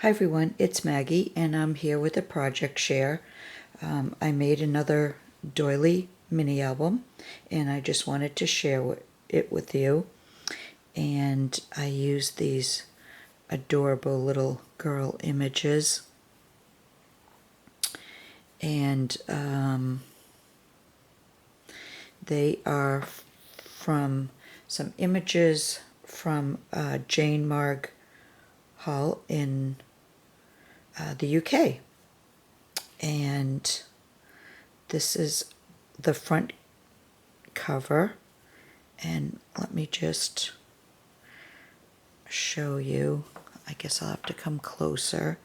Hi everyone, it's Maggie and I'm here with a project share. I made another Doily mini album and I just wanted to share it with you. And I used these adorable little girl images. And they are from some images from Jane Marg Hall in the UK. And this is the front cover, and let me just show you. I guess I'll have to come closer.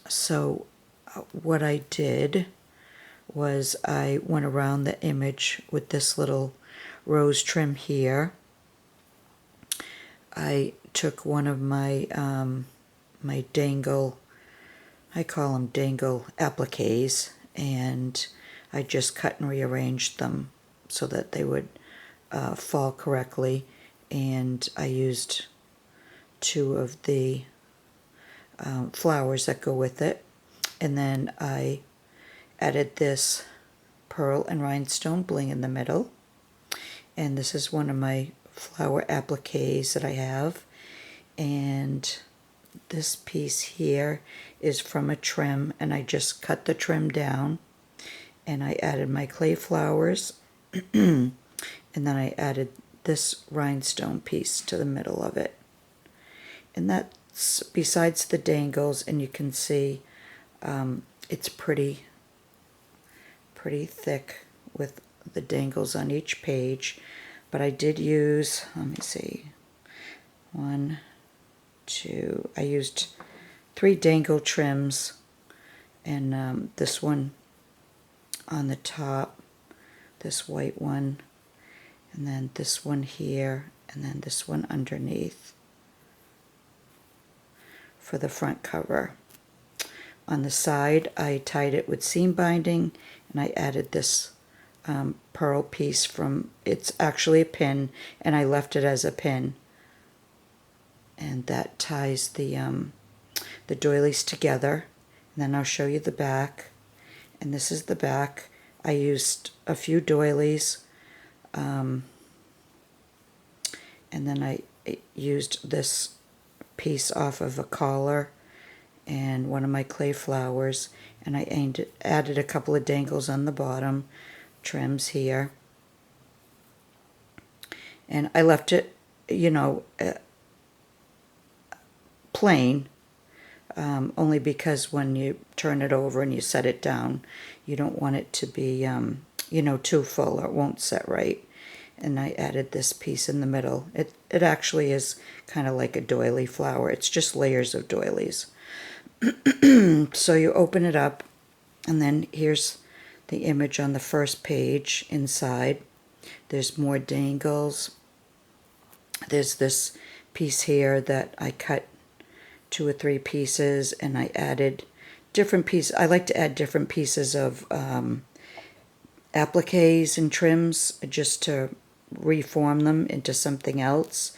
So what I did was I went around the image with this little rose trim here. I took one of my my dangle, I call them dangle appliques, and I just cut and rearranged them so that they would fall correctly. And I used two of the flowers that go with it. And then I added this pearl and rhinestone bling in the middle. And this is one of my flower appliques that I have. And this piece here is from a trim, and I just cut the trim down, and I added my clay flowers and then I added this rhinestone piece to the middle of it. And that's besides the dangles, and you can see it's pretty thick with the dangles on each page. But I did use, let me see, I used 3 dangle trims, and this one on the top, this white one, and then this one here, and then this one underneath for the front cover. On the side, I tied it with seam binding, and I added this pearl piece from, it's actually a pin, and I left it as a pin. And that ties the doilies together. And then I'll show you the back. And this is the back. I used a few doilies, and then I used this piece off of a collar and one of my clay flowers, and I added a couple of dangles on the bottom, trims here. And I left it, you know, plain, only because when you turn it over and you set it down, you don't want it to be, you know, too full, or it won't set right. And I added this piece in the middle. It actually is kind of like a doily flower. It's just layers of doilies. So you open it up, and then here's the image on the first page inside. There's more dangles. There's this piece here that I cut 2 or 3 pieces, and I added different pieces. I like to add different pieces of appliques and trims just to reform them into something else.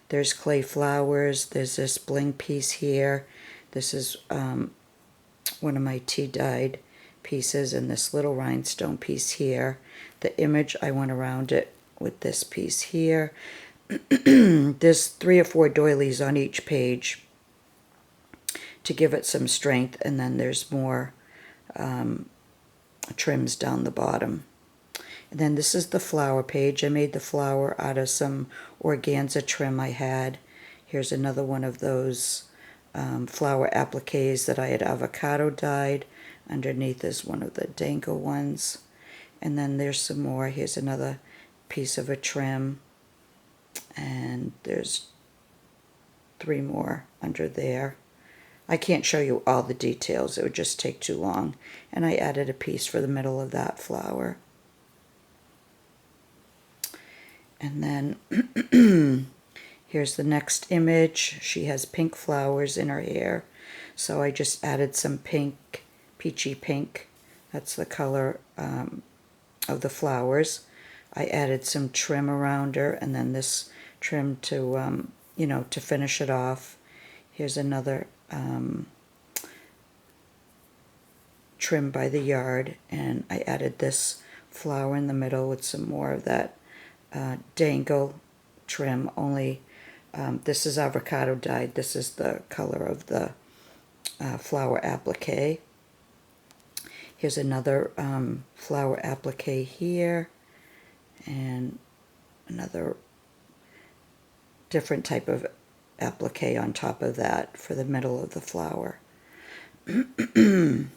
There's clay flowers. There's this bling piece here. This is one of my tea dyed pieces, and this little rhinestone piece here. The image, I went around it with this piece here. There's 3 or 4 doilies on each page to give it some strength, and then there's more trims down the bottom. And then this is the flower page. I made the flower out of some organza trim I had. Here's another one of those flower appliques that I had avocado dyed. Underneath is one of the dangle ones. And then there's some more. Here's another piece of a trim. And there's 3 more under there. I can't show you all the details. It would just take too long. And I added a piece for the middle of that flower. And then here's the next image. She has pink flowers in her hair. So I just added some pink, peachy pink. That's the color of the flowers. I added some trim around her, and then this trim to you know, to finish it off. Here's another trim by the yard, and I added this flower in the middle with some more of that dangle trim, only this is avocado dyed. This is the color of the flower applique. Here's another flower applique here, and another different type of applique on top of that for the middle of the flower. And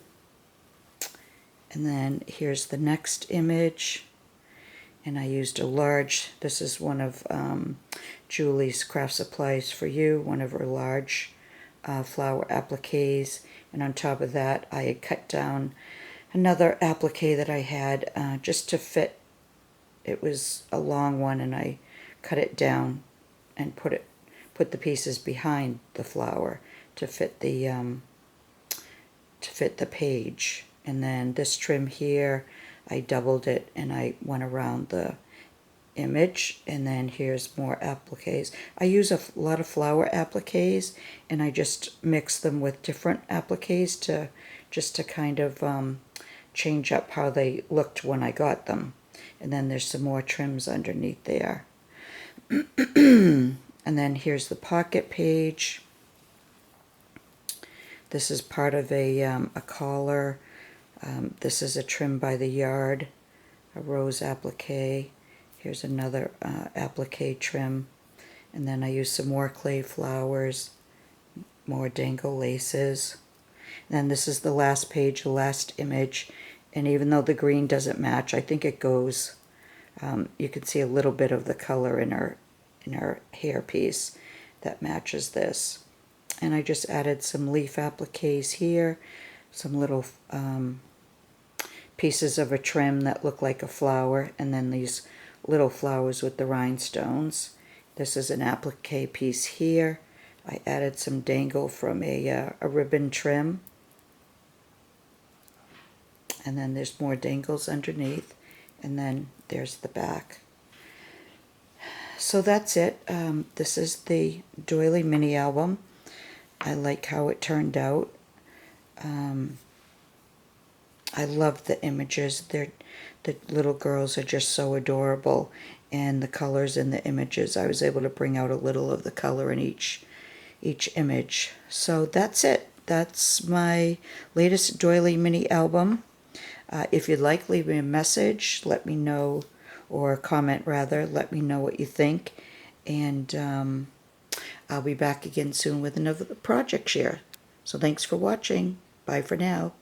then here's the next image, and I used a large, this is one of Julie's Craft Supplies for You, one of her large flower appliques, and on top of that I had cut down another applique that I had just to fit. It was a long one, and I cut it down and put the pieces behind the flower to fit the page. And then this trim here, I doubled it and I went around the image. And then here's more appliques. I use a lot of flower appliques, and I just mix them with different appliques to kind of change up how they looked when I got them. And then there's some more trims underneath there. And then here's the pocket page. This is part of a collar. This is a trim by the yard, a rose applique. Here's another applique trim. And then I use some more clay flowers, more dangle laces. And then this is the last page, the last image. And even though the green doesn't match, I think it goes. You can see a little bit of the color in her hairpiece that matches this. And I just added some leaf appliques here, some little pieces of a trim that look like a flower, and then these little flowers with the rhinestones. This is an applique piece here. I added some dangle from a ribbon trim. And then there's more dangles underneath, and then there's the back. So that's it. This is the Doily mini album. I like how it turned out. I love the images. The little girls are just so adorable, and the colors in the images, I was able to bring out a little of the color in each image. So that's it. That's my latest Doily mini album. If you'd like, leave me a message, let me know, or a comment rather, let me know what you think. And I'll be back again soon with another project share. So thanks for watching. Bye for now.